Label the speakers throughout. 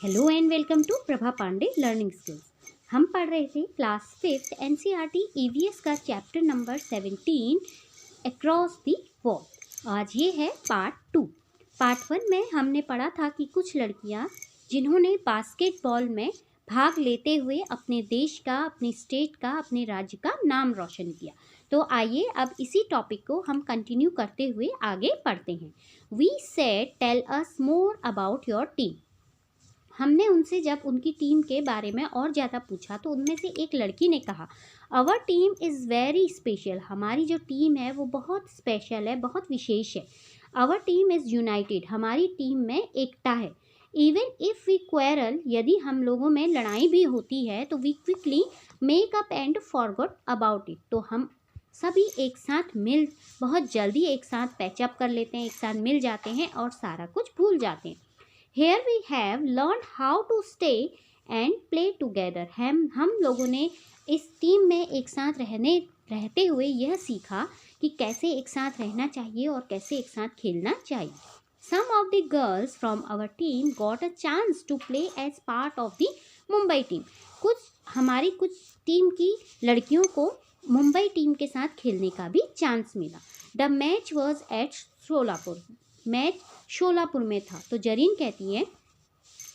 Speaker 1: Hello and welcome to Prabha Pandey learning skills. हम पढ़ रहे थे क्लास 5th एनसीईआरटी ईवीएस का chapter number 17 across the wall. आज ये है पार्ट 2। पार्ट 1 में हमने पढ़ा था कि कुछ लड़कियां जिन्होंने बास्केटबॉल में भाग लेते हुए अपने देश का, अपने स्टेट का, अपने राज्य का नाम रोशन किया। तो आइए अब इसी टॉपिक को हम कंटिन्यू करते हुए आगे पढ़ते हैं। We said tell us more about your team. हमने उनसे जब उनकी टीम के बारे में और ज़्यादा पूछा तो उनमें से एक लड़की ने कहा, our team is very special. हमारी जो टीम है वो बहुत स्पेशल है, बहुत विशेष है। Our team is united. हमारी टीम में एकता है। इवन इफ़ वी क्वेरल, यदि हम लोगों में लड़ाई भी होती है तो we quickly make up and forgot about it. तो हम सभी एक साथ मिल बहुत जल्दी एक साथ पैचअप कर लेते हैं, एक साथ मिल जाते हैं और सारा कुछ भूल जाते हैं। Here we have learned how to stay and play together. हम लोगों ने इस टीम में एक साथ रहते हुए यह सीखा कि कैसे एक साथ रहना चाहिए और कैसे एक साथ खेलना चाहिए। Some of the girls from our team got a chance to play as part of the Mumbai team. हमारी कुछ टीम की लड़कियों को मुंबई टीम के साथ खेलने का भी चांस मिला। The match was at Sholapur. Match Sholapur में था। तो जरीन कहती है,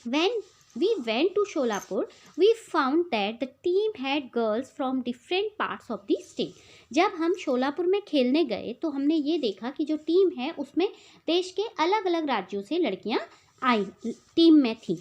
Speaker 1: When we went to Solapur, we found that the team had girls from different parts of the state. जब हम शोलापुर में खेलने गए तो हमने ये देखा कि जो टीम है उसमें देश के अलग अलग राज्यों से लड़कियां आई टीम में थी।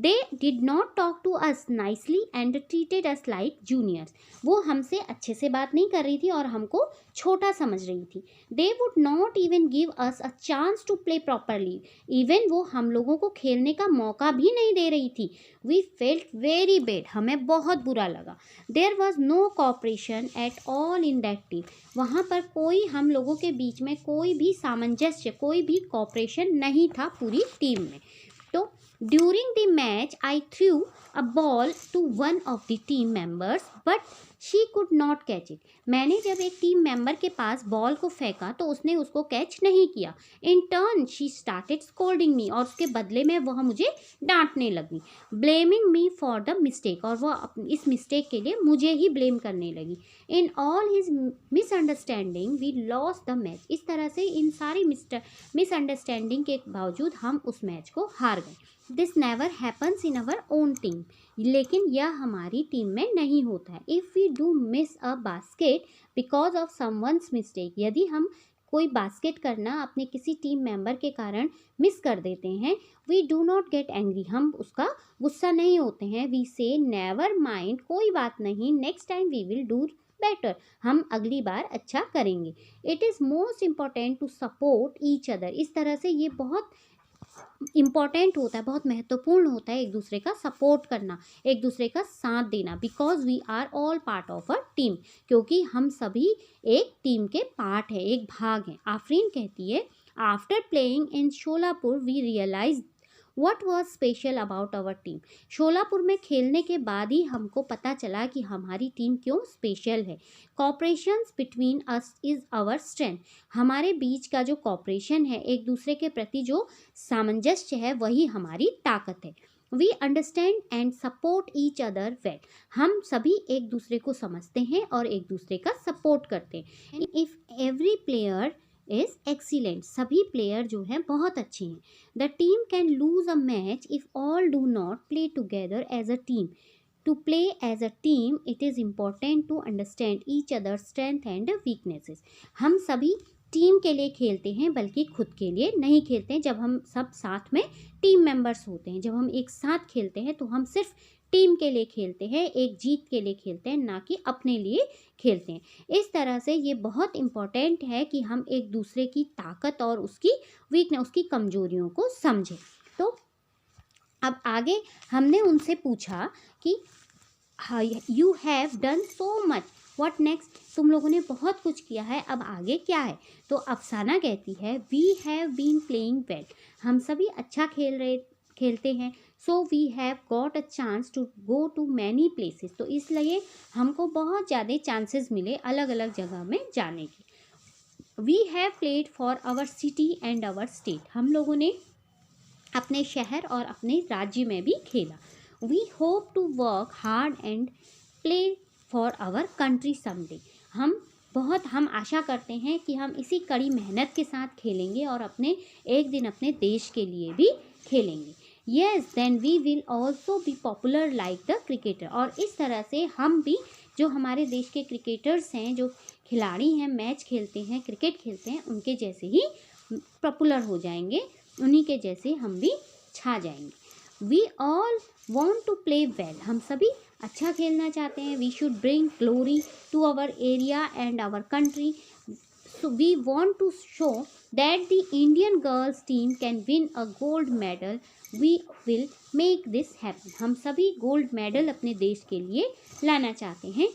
Speaker 1: They did not talk to us nicely and treated us like juniors. वो हमसे अच्छे से बात नहीं कर रही थी और हमको छोटा समझ रही थी। They would not even give us a chance to play properly. Even वो हम लोगों को खेलने का मौका भी नहीं दे रही थी। We felt very bad. हमें बहुत बुरा लगा। There was no cooperation at all in that team. वहाँ पर कोई हम लोगों के बीच में कोई भी सामंजस्य, कोई भी कॉपरेशन नहीं था पूरी टीम में। तो During the match, I threw a ball to one of the team members, but she could not catch it. मैंने जब एक टीम मेंबर के पास बॉल को फेंका तो उसने उसको कैच नहीं किया। In turn, she started scolding me. और उसके बदले में वह मुझे डांटने लगी। Blaming me for the mistake. और वह इस मिस्टेक के लिए मुझे ही ब्लेम करने लगी। In all his misunderstanding, we lost the match. इस तरह से इन सारी मिसअंडरस्टैंडिंग के बावजूद हम उस मैच को हार गए। This never happens in our own team. लेकिन यह हमारी टीम में नहीं होता है। If we do miss a basket because of someone's mistake, यदि हम कोई बास्केट करना अपने किसी टीम मेंबर के कारण मिस कर देते हैं, we do not get angry, हम उसका गुस्सा नहीं होते हैं। वी से नेवर माइंड, कोई बात नहीं, next time we will do better, हम अगली बार अच्छा करेंगे। It is most important to support each other. इस तरह से ये बहुत इम्पॉर्टेंट होता है, बहुत महत्वपूर्ण होता है एक दूसरे का सपोर्ट करना, एक दूसरे का साथ देना। Because we are all part of a team, क्योंकि हम सभी एक टीम के पार्ट है, एक भाग हैं। आफरीन कहती है, after playing in Sholapur we realise what was special about our team. Sholapur में खेलने के बाद ही हमको पता चला कि हमारी टीम क्यों स्पेशल है। Cooperation between us is our strength. हमारे बीच का जो कॉपरेशन है, एक दूसरे के प्रति जो सामंजस्य है, वही हमारी ताकत है। We understand and support each other well. हम सभी एक दूसरे को समझते हैं और एक दूसरे का सपोर्ट करते हैं। If every player is excellent, सभी प्लेयर जो हैं बहुत अच्छे हैं। The team can lose a match if all do not play together as a team. To play as a team it is important to understand each other strength and weaknesses. हम सभी team के लिए खेलते हैं, बल्कि खुद के लिए नहीं खेलते हैं। जब हम सब साथ में टीम मेंबर्स होते हैं, जब हम एक साथ खेलते हैं तो हम सिर्फ टीम के लिए खेलते हैं, एक जीत के लिए खेलते हैं, ना कि अपने लिए खेलते हैं। इस तरह से ये बहुत इम्पॉर्टेंट है कि हम एक दूसरे की ताकत और उसकी वीकनेस, उसकी कमजोरियों को समझें। तो अब आगे हमने उनसे पूछा कि you have done so much, what next. तुम लोगों ने बहुत कुछ किया है, अब आगे क्या है। तो अफसाना कहती है, we have been playing well. हम सभी अच्छा खेलते हैं। So we have got a chance to go to many places. तो इसलिए हमको बहुत ज़्यादा चांसेस मिले अलग अलग जगह में जाने की। We have played for our city and our state. हम लोगों ने अपने शहर और अपने राज्य में भी खेला। We hope to work hard and play for our country someday. हम आशा करते हैं कि हम इसी कड़ी मेहनत के साथ खेलेंगे और एक दिन अपने देश के लिए भी खेलेंगे। Yes then we will also be popular like the cricketer. और इस तरह से हम भी, जो हमारे देश के क्रिकेटर्स हैं, जो खिलाड़ी हैं, मैच खेलते हैं, क्रिकेट खेलते हैं, उनके जैसे ही पॉपुलर हो जाएंगे, उन्हीं के जैसे हम भी छा जाएंगे। We all want to play well. हम सभी अच्छा खेलना चाहते हैं। We should bring glory to our area and our country. So we want to show that the Indian girls team can win a gold medal. We will make this happen. हम सभी gold medal अपने देश के लिए लाना चाहते हैं।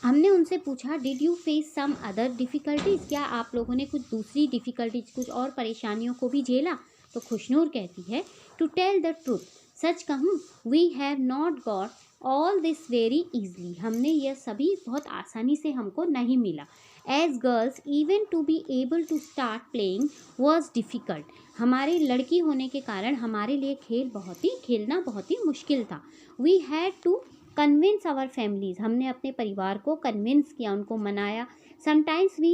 Speaker 1: हमने उनसे पूछा, did you face some other difficulties? क्या आप लोगों ने कुछ दूसरी डिफ़िकल्टीज, कुछ और परेशानियों को भी झेला? तो खुशनूर कहती है, टू टेल द ट्रूथ, सच कहूँ, we have not got all this very easily. हमने यह सभी बहुत आसानी से हमको नहीं मिला। As girls even to be able to start playing was difficult. हमारे लड़की होने के कारण हमारे लिए खेलना बहुत ही मुश्किल था। We had to convince our families. हमने अपने परिवार को कन्विंस किया, उनको मनाया। Sometimes we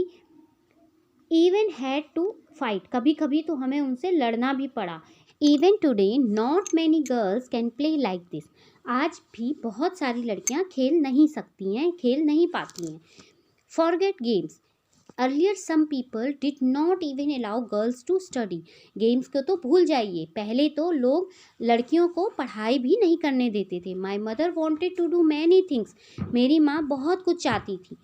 Speaker 1: even had to fight. कभी कभी तो हमें उनसे लड़ना भी पड़ा। Even today not many girls can play like this. आज भी बहुत सारी लड़कियां खेल नहीं सकती हैं, खेल नहीं पाती हैं। Forget games. Earlier some people did not even allow girls to study. Games को तो भूल जाइए, पहले तो लोग लड़कियों को पढ़ाई भी नहीं करने देते थे। My mother wanted to do many things. मेरी माँ बहुत कुछ चाहती थी,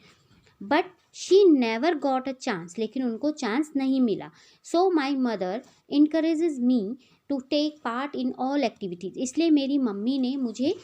Speaker 1: but she never got a chance. लेकिन उनको चांस नहीं मिला। So my mother encourages me to take part in all activities. इसलिए मेरी मम्मी ने मुझे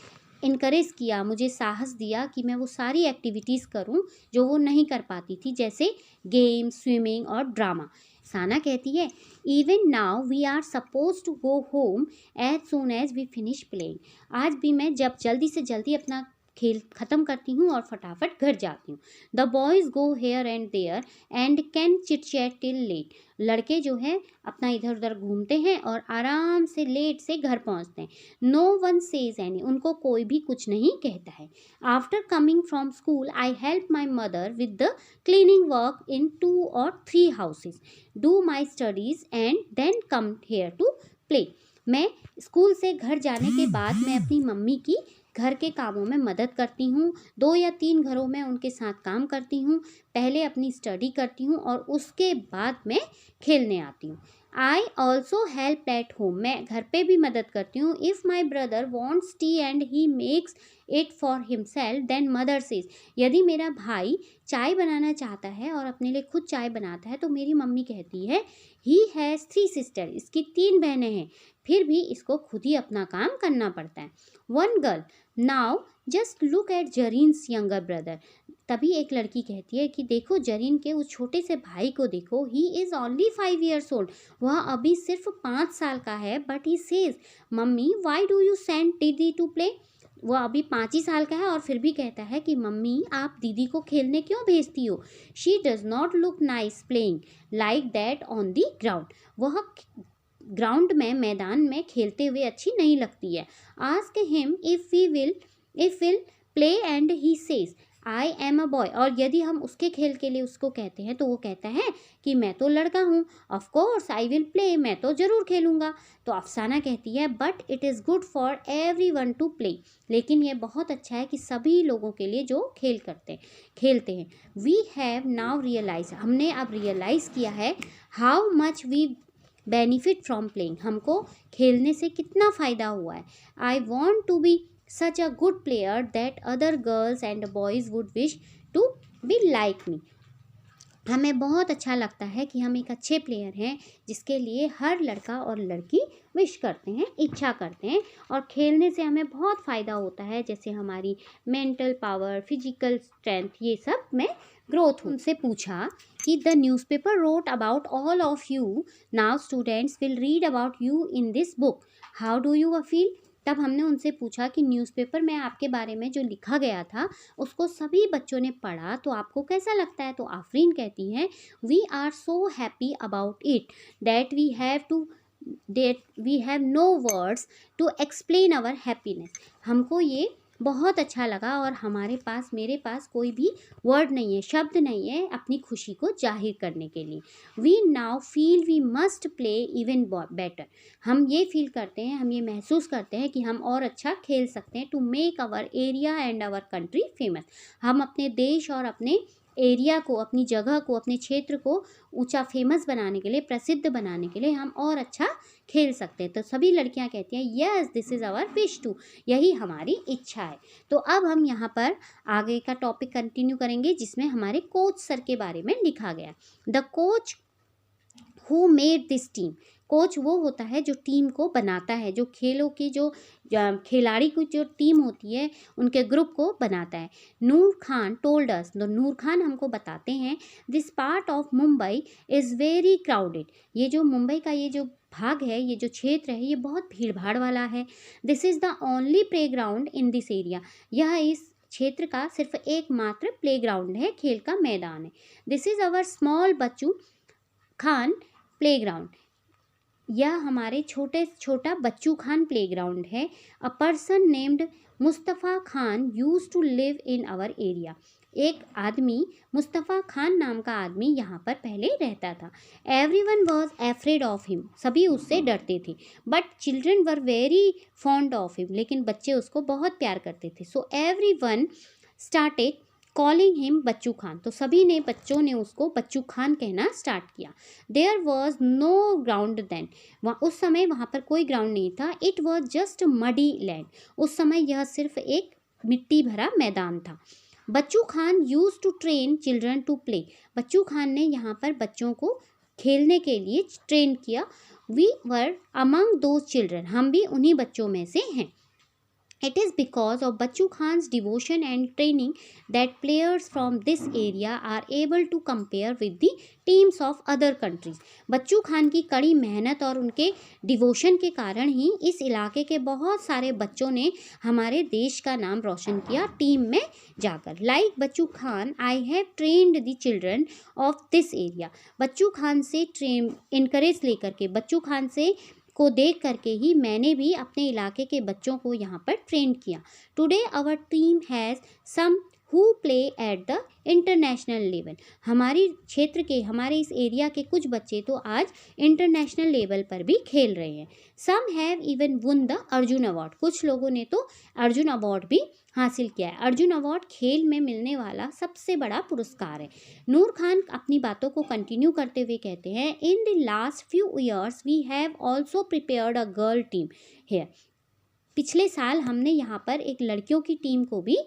Speaker 1: इनकरेज किया, मुझे साहस दिया कि मैं वो सारी एक्टिविटीज़ करूं जो वो नहीं कर पाती थी, जैसे गेम, स्विमिंग और ड्रामा। साना कहती है, even now we are suppose to go home as soon as we finish playing. आज भी मैं जब जल्दी से जल्दी अपना खेल ख़त्म करती हूँ और फटाफट घर जाती हूँ। The boys go here and there and can chit chat till late. लड़के जो हैं अपना इधर उधर घूमते हैं और आराम से लेट से घर पहुँचते हैं। No one says any. उनको कोई भी कुछ नहीं कहता है। After coming from school I help my mother with the cleaning work in 2 or 3 houses, do my studies and then come here to play. मैं स्कूल से घर जाने के बाद मैं अपनी मम्मी की घर के कामों में मदद करती हूँ। 2 या 3 घरों में उनके साथ काम करती हूँ। पहले अपनी स्टडी करती हूँ और उसके बाद मैं खेलने आती हूँ। I also help at home. मैं घर पे भी मदद करती हूँ। If my brother wants tea and he makes it for himself then mother says. यदि मेरा भाई चाय बनाना चाहता है और अपने लिए खुद चाय बनाता है तो मेरी मम्मी कहती है, ही हैज़ 3 सिस्टर। इसकी 3 बहनें हैं, फिर भी इसको खुद ही अपना काम करना पड़ता है। One girl, now just look at Zareen's younger brother. तभी एक लड़की कहती है कि देखो जरीन के उस छोटे से भाई को देखो, he is only 5 years old। वह अभी सिर्फ 5 साल का है, but he says, mummy why do you send दीदी टू प्ले। वह अभी 5 ही साल का है और फिर भी कहता है कि मम्मी आप दीदी को खेलने क्यों भेजती हो। She does not look nice playing like that on the ground. वह ग्राउंड में, मैदान में खेलते हुए अच्छी नहीं लगती है। Ask him if will play and he says, I am a boy. और यदि हम उसके खेल के लिए उसको कहते हैं तो वो कहता है कि मैं तो लड़का हूँ। Of course I will play, मैं तो ज़रूर खेलूँगा। तो अफसाना कहती है, but it is good for every one two play. लेकिन ये बहुत अच्छा है कि सभी लोगों के लिए जो खेलते हैं। We have now realise. हमने अब रियलाइज़ किया है how much we benefit from playing. हमको खेलने से कितना फ़ायदा हुआ है। I want to be such a good player that other girls and boys would wish to be like me. हमें बहुत अच्छा लगता है कि हम एक अच्छे प्लेयर हैं जिसके लिए हर लड़का और लड़की विश करते हैं, इच्छा करते हैं। और खेलने से हमें बहुत फ़ायदा होता है, जैसे हमारी मेंटल पावर, फिजिकल स्ट्रेंथ, ये सब में ग्रोथ। उनसे पूछा कि the newspaper wrote about all of you, now students will read about you in this book, how do you feel. तब हमने उनसे पूछा कि न्यूज़पेपर में आपके बारे में जो लिखा गया था उसको सभी बच्चों ने पढ़ा, तो आपको कैसा लगता है। तो आफरीन कहती हैं, we are so happy about it that we have to that we have no words to explain our happiness. हमको ये बहुत अच्छा लगा और मेरे पास कोई भी वर्ड नहीं है, शब्द नहीं है अपनी खुशी को जाहिर करने के लिए. We now feel we must play even better. हम ये फील करते हैं, हम ये महसूस करते हैं कि हम और अच्छा खेल सकते हैं. To make our area and our country famous. हम अपने देश और अपने एरिया को, अपनी जगह को, अपने क्षेत्र को ऊंचा फेमस बनाने के लिए, प्रसिद्ध बनाने के लिए हम और अच्छा खेल सकते हैं. तो सभी लड़कियां कहती हैं yes this is our wish too. यही हमारी इच्छा है. तो अब हम यहाँ पर आगे का टॉपिक कंटिन्यू करेंगे जिसमें हमारे कोच सर के बारे में लिखा गया. The coach who made this team. Coach वो होता है जो टीम को बनाता है, जो खेलों की जो खिलाड़ी की जो टीम होती है उनके ग्रुप को बनाता है. नूर खान टोल्ड अस. तो नूर खान हमको बताते हैं this part of Mumbai is very crowded. ये जो मुंबई का ये जो भाग है, ये जो क्षेत्र है, ये बहुत भीड़ भाड़ वाला है. This is the only play ground in this area. यह इस क्षेत्र का सिर्फ एकमात्र प्ले ग्राउंड है, खेल का मैदान है. This is our small Bachchu Khan playground. यह हमारे छोटा बच्चू खान प्लेग्राउंड है. A person named Mustafa Khan use to live in our area. एक आदमी, मुस्तफ़ा खान नाम का आदमी यहाँ पर पहले रहता था. Everyone was afraid of him. सभी उससे डरते थे. But children were very fond of him. लेकिन बच्चे उसको बहुत प्यार करते थे. So everyone started calling him Bachchu Khan. तो सभी ने, बच्चों ने उसको बच्चू खान कहना स्टार्ट किया. There was no ground then. उस समय वहाँ पर कोई ग्राउंड नहीं था. It was just muddy land. उस समय यह सिर्फ एक मिट्टी भरा मैदान था. Bachchu Khan use to train children to play. Bachchu Khan ने यहाँ पर बच्चों को खेलने के लिए ट्रेन किया. वी वर अमंग दो चिल्ड्रन. हम भी उन्हीं बच्चों में से हैं. It is because of Bachchu Khan's devotion and training that players from this area are able to compare with the teams of other countries. बच्चू खान की कड़ी मेहनत और उनके डिवोशन के कारण ही इस इलाके के बहुत सारे बच्चों ने हमारे देश का नाम रोशन किया टीम में जाकर. Like Bachchu Khan I have trained the children of this area. Bachchu Khan से इनकरेज लेकर के, बच्चू खान से को देख करके ही मैंने भी अपने इलाके के बच्चों को यहाँ पर ट्रेन किया. Today our team has some who play at the international level. हमारी क्षेत्र के, हमारे इस एरिया के कुछ बच्चे तो आज इंटरनेशनल लेवल पर भी खेल रहे हैं. Some have even won the Arjuna award. कुछ लोगों ने तो अर्जुन अवार्ड भी हासिल किया है. अर्जुन अवार्ड खेल में मिलने वाला सबसे बड़ा पुरस्कार है. नूर खान अपनी बातों को कंटिन्यू करते हुए कहते हैं in the last few years we have also prepared a girl team here. पिछले साल हमने यहाँ पर एक लड़कियों की टीम को भी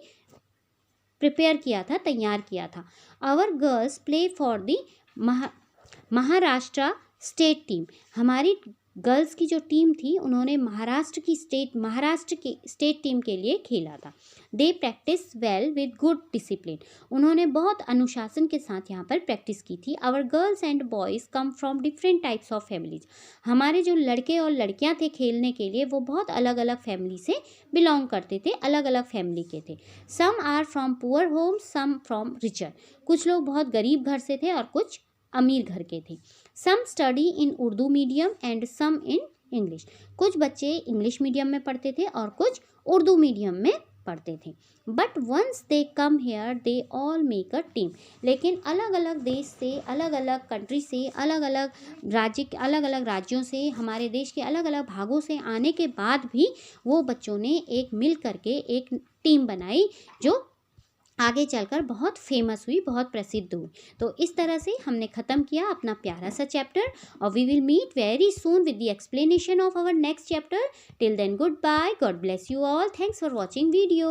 Speaker 1: प्रिपेयर किया था, तैयार किया था. Our girls play for the Maharashtra state team. हमारी गर्ल्स की जो टीम थी उन्होंने महाराष्ट्र की स्टेट टीम के लिए खेला था. They practise well with good discipline. उन्होंने बहुत अनुशासन के साथ यहाँ पर प्रैक्टिस की थी. Our girls and boys come from different types of families. हमारे जो लड़के और लड़कियाँ थे खेलने के लिए वो बहुत अलग अलग फैमिली से बिलोंग करते थे, अलग अलग फैमिली के थे. Some are from poor home, some from richer. कुछ लोग बहुत गरीब घर से थे और कुछ अमीर घर के थे. Some study in Urdu medium and some in English. कुछ बच्चे इंग्लिश मीडियम में पढ़ते थे और कुछ उर्दू मीडियम में पढ़ते थे. But once they come here they all make a team. लेकिन अलग अलग देश से, अलग अलग कंट्री से, अलग अलग राज्यों से, हमारे देश के अलग अलग भागों से आने के बाद भी वो बच्चों ने एक मिल करके एक टीम बनाई जो आगे चलकर बहुत फेमस हुई, बहुत प्रसिद्ध हुई. तो इस तरह से हमने ख़त्म किया अपना प्यारा सा चैप्टर और we will meet very soon with the explanation of our next chapter. Till then good bye. God bless you all. Thanks for watching video.